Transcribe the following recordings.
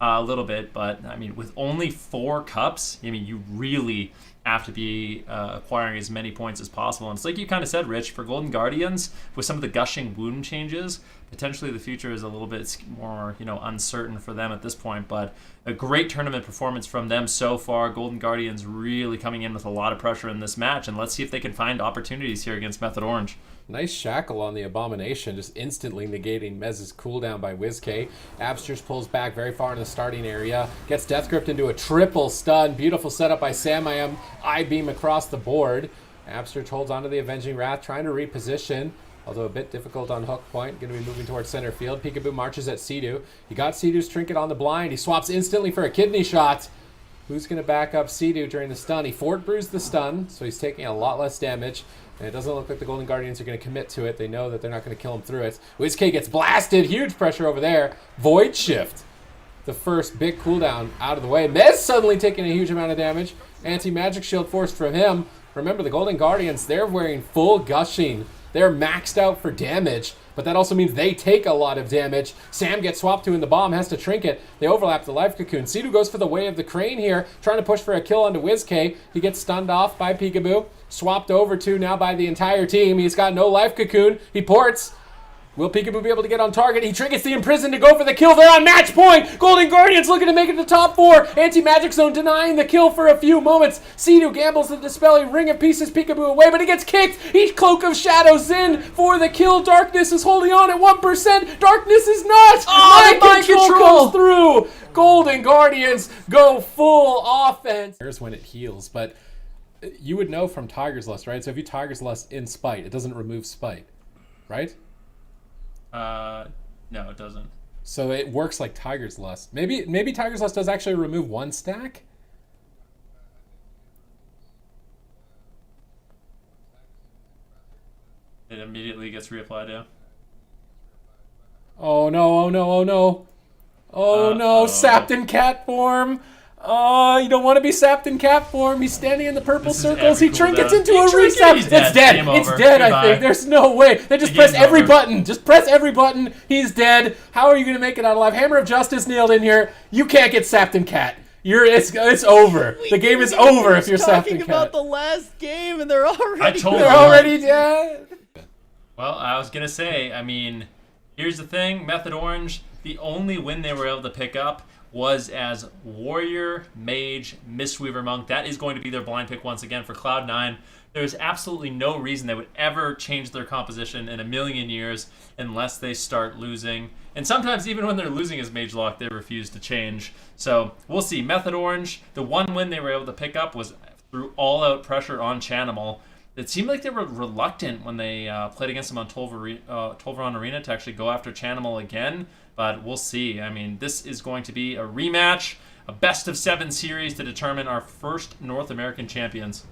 a little bit, but I mean, with only 4 cups, I mean, you really have to be acquiring as many points as possible. And it's like you kind of said, Rich, for Golden Guardians, with some of the gushing wound changes, potentially the future is a little bit more, uncertain for them at this point. But a great tournament performance from them so far. Golden Guardians really coming in with a lot of pressure in this match, and let's see if they can find opportunities here against Method Orange. Nice shackle on the Abomination, just instantly negating Mez's cooldown by WizK. Absters pulls back very far in the starting area, gets Death Gripped into a triple stun. Beautiful setup by Sam. I-beam across the board. Abster holds onto the Avenging Wrath, trying to reposition, although a bit difficult on hook point. Going to be moving towards center field. Peekaboo marches at Sea-Doo. He got Sea-Doo's trinket on the blind. He swaps instantly for a kidney shot. Who's going to back up Sea-Doo during the stun? He Fort Bruised the stun, so he's taking a lot less damage. And it doesn't look like the Golden Guardians are going to commit to it. They know that they're not going to kill him through it. WizK gets blasted. Huge pressure over there. Void Shift. The first big cooldown out of the way. Mez suddenly taking a huge amount of damage. Anti-magic shield forced from him. Remember, the Golden Guardians, they're wearing full gushing. They're maxed out for damage, but that also means they take a lot of damage. Sam gets swapped to in the bomb, has to trinket. They overlap the life cocoon. Sea-Doo goes for the way of the crane here, trying to push for a kill onto WizK. He gets stunned off by Peekaboo. Swapped over to now by the entire team. He's got no life cocoon. He ports. Will Peekaboo be able to get on target? He trinkets the Imprison to go for the kill. They're on match point. Golden Guardians looking to make it to top 4. Anti-Magic Zone denying the kill for a few moments. Sea-Doo gambles the Dispelling Ring of Pieces Peekaboo away, but he gets kicked. He's Cloak of Shadows in for the kill. Darkness is holding on at 1%. Darkness is not. Oh, Mind control comes through. Golden Guardians go full offense. Here's when it heals, but you would know from Tiger's Lust, right? So if you Tiger's Lust in Spite, it doesn't remove Spite, right? No, it doesn't. So it works like Tiger's Lust. Maybe Tiger's Lust does actually remove 1 stack? It immediately gets reapplied, yeah. Oh no, oh no, oh no. Oh no, sapped in cat form. Oh, you don't want to be sapped in cat form. He's standing in the purple circles. He trinkets into a reset. It's dead. It's dead, I think. There's no way. They just press every button. Just press every button. He's dead. How are you going to make it out alive? Hammer of Justice nailed in here. You can't get sapped in cat. It's over. The game is over if you're sapped in cat. Talking about the last game and they're already dead. Well, I was going to say, I mean, here's the thing. Method Orange, the only win they were able to pick up was as Warrior, Mage, Mistweaver, Monk. That is going to be their blind pick once again for Cloud9. There's absolutely no reason they would ever change their composition in a million years unless they start losing. And sometimes even when they're losing as Mage Lock, they refuse to change. So we'll see. Method Orange, the one win they were able to pick up was through all-out pressure on Chanimal. It seemed like they were reluctant when they played against them on Tolvaron Arena to actually go after Chanimal again. But we'll see. I mean, this is going to be a rematch, a best-of-7 series to determine our first North American champions.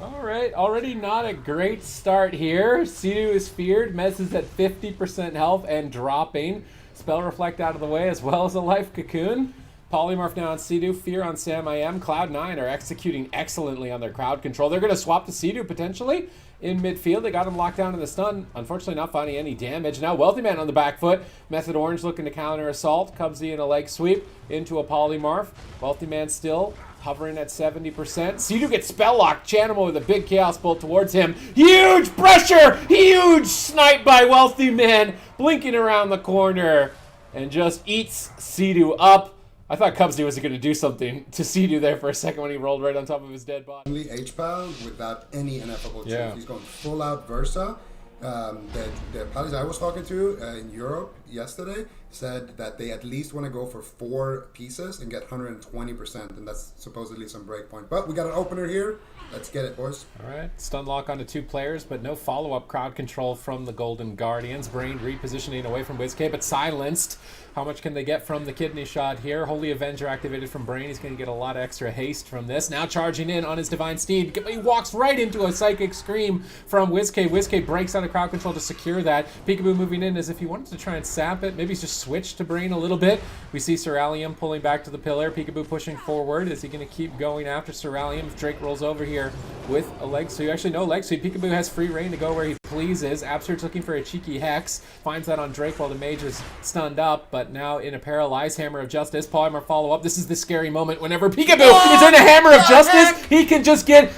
All right, already not a great start here. Sea-Doo is feared. Mez is at 50% health and dropping. Spell Reflect out of the way as well as a Life Cocoon. Polymorph now on Sea-Doo, Fear on Sam. Cloud9 are executing excellently on their crowd control. They're going to swap to Sea-Doo potentially in midfield. They got him locked down in the stun. Unfortunately, not finding any damage. Now Wealthy Man on the back foot. Method Orange looking to counter assault. Cubsy in a leg sweep into a Polymorph. Wealthy Man still hovering at 70%. Sea-Doo gets spell locked. Chanimal with a big Chaos Bolt towards him. Huge pressure! Huge snipe by Wealthy Man. Blinking around the corner and just eats Sea-Doo up. I thought Cubsy was going to do something to Sea-Doo there for a second when he rolled right on top of his dead body. Only H-Pound without any ineffable truth. Yeah. He's going full out Versa. The parties I was talking to in Europe yesterday said that they at least want to go for 4 pieces and get 120%, and that's supposedly some breakpoint. But we got an opener here. Let's get it, boys. All right, stun lock onto 2 players, but no follow-up crowd control from the Golden Guardians. Brain repositioning away from WizK, but silenced. How much can they get from the kidney shot here? Holy Avenger activated from Brain. He's going to get a lot of extra haste from this. Now charging in on his Divine Steed. He walks right into a Psychic Scream from WizK. WizK breaks out of crowd control to secure that. Peekaboo moving in as if he wanted to try and sap it. Maybe he's just switched to Brain a little bit. We see Ceralium pulling back to the pillar. Peekaboo pushing forward. Is he going to keep going after Ceralium? If Drake rolls over here with a leg sweep. Actually, no leg sweep. Peekaboo has free reign to go where he pleases. Absurd's looking for a cheeky Hex. Finds that on Drake while the mage is stunned up, but now in a paralyzed Hammer of Justice. Polymer follow-up. This is the scary moment whenever Peekaboo is in a Hammer of Justice. He can just get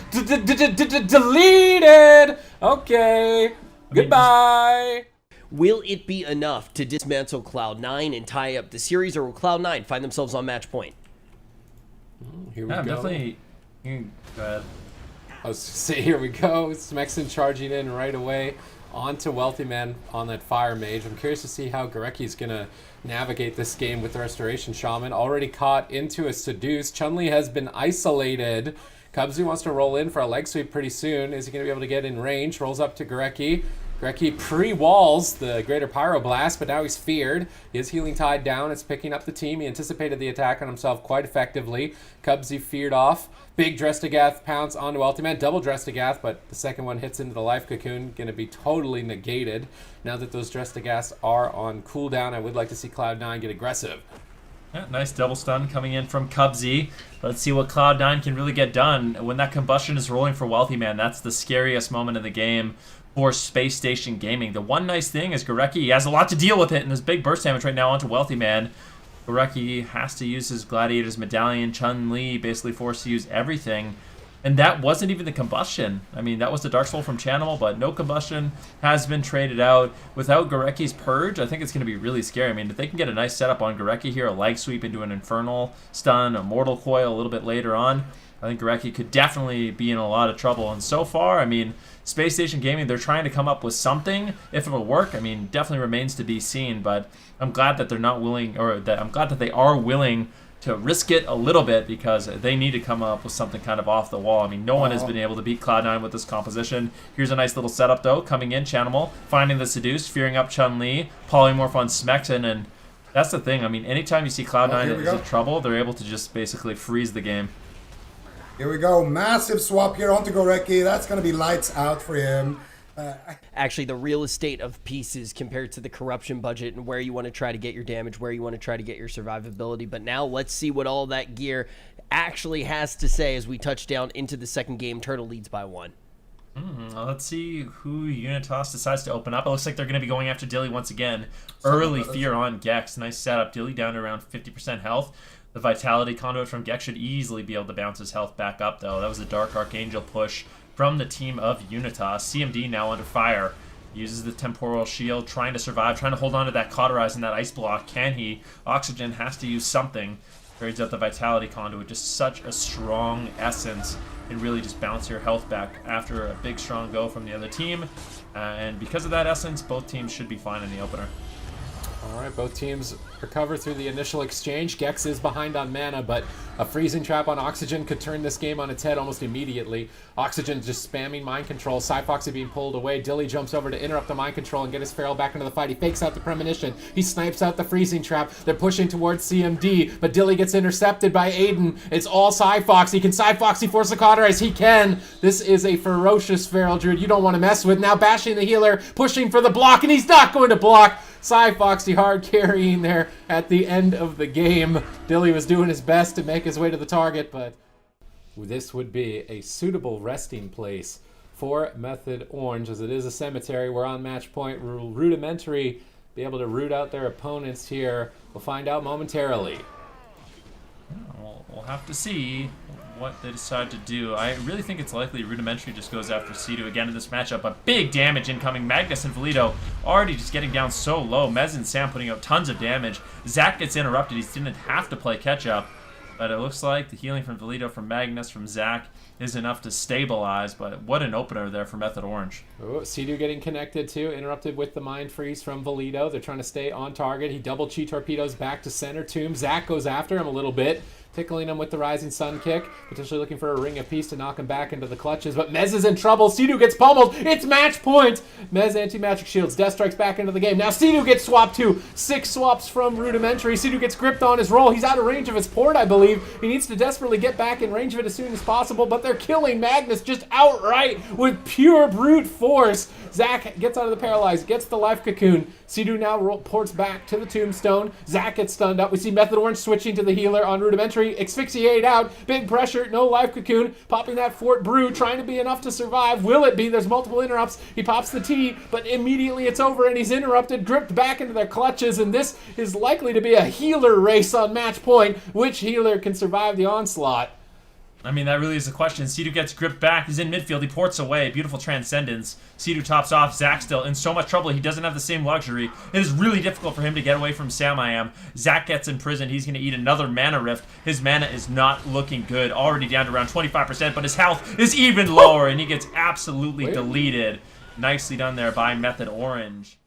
deleted. Okay. Goodbye. Will it be enough to dismantle Cloud9 and tie up the series, or will Cloud9 find themselves on match point? Here we go. Definitely. Go ahead. I was say, here we go. Smexon charging in right away onto Wealthy Man on that Fire Mage. I'm curious to see how Goreki's going to navigate this game with the Restoration Shaman. Already caught into a Seduce. Chun-Li has been isolated. Cubsy wants to roll in for a leg sweep pretty soon. Is he going to be able to get in range? Rolls up to Goreki. Goreki pre-walls the Greater Pyroblast, but now he's feared. His Healing Tide down. It's picking up the team. He anticipated the attack on himself quite effectively. Cubsy feared off. Big Drestagath pounce onto Ultimate. Double Drestagath, but the second one hits into the Life Cocoon. Going to be totally negated. Now that those Drestagaths are on cooldown, I would like to see Cloud9 get aggressive. Yeah, nice double stun coming in from Cubsy. Let's see what Cloud9 can really get done. When that combustion is rolling for Wealthy Man, that's the scariest moment of the game for Space Station Gaming. The one nice thing is Goreki, he has a lot to deal with it, and there's big burst damage right now onto Wealthy Man. Goreki has to use his Gladiator's Medallion. Chun-Li basically forced to use everything. And that wasn't even the combustion. I mean, that was the Dark Soul from Channel, but no combustion has been traded out. Without Goreki's Purge, I think it's going to be really scary. I mean, if they can get a nice setup on Goreki here, a leg sweep into an Infernal Stun, a Mortal Coil a little bit later on, I think Goreki could definitely be in a lot of trouble. And so far, I mean, Space Station Gaming, they're trying to come up with something. If it'll work, I mean, definitely remains to be seen. But I'm glad that they're not willing, or that I'm glad that they are willing to risk it a little bit, because they need to come up with something kind of off the wall. I mean, no one has been able to beat Cloud9 with this composition. Here's a nice little setup, though. Coming in, Chanimal, finding the Seduce, fearing up Chun-Li, Polymorph on Smexon, and that's the thing. I mean, anytime you see Cloud9 is in trouble, they're able to just basically freeze the game. Here we go. Massive swap here onto Goreki. That's going to be lights out for him. Actually, the real estate of pieces compared to the corruption budget, and where you want to try to get your damage, where you want to try to get your survivability. But now let's see what all that gear actually has to say as we touch down into the second game. Turtle leads by 1. Let's see who Unitas decides to open up. It looks like they're going to be going after Dilly once again. Early fear on Gex. Nice setup. Dilly down to around 50% health. The Vitality Conduit from Gex should easily be able to bounce his health back up, though. That was a Dark Archangel push from the team of Unitas. CMD now under fire. Uses the Temporal Shield, trying to survive, trying to hold on to that Cauterize and that Ice Block. Can he? Oxygen has to use something. Trades out the Vitality Conduit. Just such a strong essence. And really just bounce your health back after a big, strong go from the other team. And because of that essence, both teams should be fine in the opener. All right, both teams recover through the initial exchange. Gex is behind on mana, but a freezing trap on Oxygen could turn this game on its head almost immediately. Oxygen just spamming mind control. Cyfoxy being pulled away. Dilly jumps over to interrupt the mind control and get his Feral back into the fight. He fakes out the premonition. He snipes out the freezing trap. They're pushing towards CMD, but Dilly gets intercepted by Aiden. It's all Cyfoxy. Can Cyfoxy force the Cauterize? He can. This is a ferocious Feral Druid you don't want to mess with. Now bashing the healer, pushing for the block, and he's not going to block. Cyfoxy hard carrying there at the end of the game. Dilly was doing his best to make his way to the target, but this would be a suitable resting place for Method Orange, as it is a cemetery. We're on match point. Rudimentary be able to root out their opponents here. We'll find out momentarily. We'll have to see what they decide to do. I really think it's likely Rudimentary just goes after C2 again in this matchup, but big damage incoming. Magnus and Valido already just getting down so low. Mez and Sam putting out tons of damage. Zach gets interrupted. He didn't have to play catch-up, but it looks like the healing from Valido, from Magnus, from Zach is enough to stabilize, but what an opener there for Method Orange. Oh, C2 getting connected too, interrupted with the Mind Freeze from Valido. They're trying to stay on target. He double Chi Torpedoes back to center tomb. Zach goes after him a little bit, tickling him with the Rising Sun kick, potentially looking for a Ring of Peace to knock him back into the clutches, but Mez is in trouble. C2 gets pummeled. It's match point. Mez anti-magic shields. Death strikes back into the game. Now C2 gets swapped too. 6 swaps from Rudimentary. C2 gets gripped on his roll. He's out of range of his port, I believe. He needs to desperately get back in range of it as soon as possible, but they're killing Magnus just outright with pure brute force. Zach gets out of the paralyze, gets the Life Cocoon, Sea-Doo now ports back to the tombstone. Zach gets stunned up. We see Method Orange switching to the healer on rudimentary. Asphyxiate out. Big pressure. No life cocoon. Popping that Fort Brew. Trying to be enough to survive. Will it be? There's multiple interrupts. He pops the T, but immediately it's over and he's interrupted. Gripped back into their clutches, and this is likely to be a healer race on match point. Which healer can survive the onslaught? I mean, that really is the question. Sea-Doo gets gripped back. He's in midfield. He ports away. Beautiful transcendence. Sea-Doo tops off. Zach still in so much trouble. He doesn't have the same luxury. It is really difficult for him to get away from Sam-I-Am. Zach gets imprisoned. He's going to eat another mana rift. His mana is not looking good. Already down to around 25%, but his health is even lower, and he gets absolutely deleted. Nicely done there by Method Orange.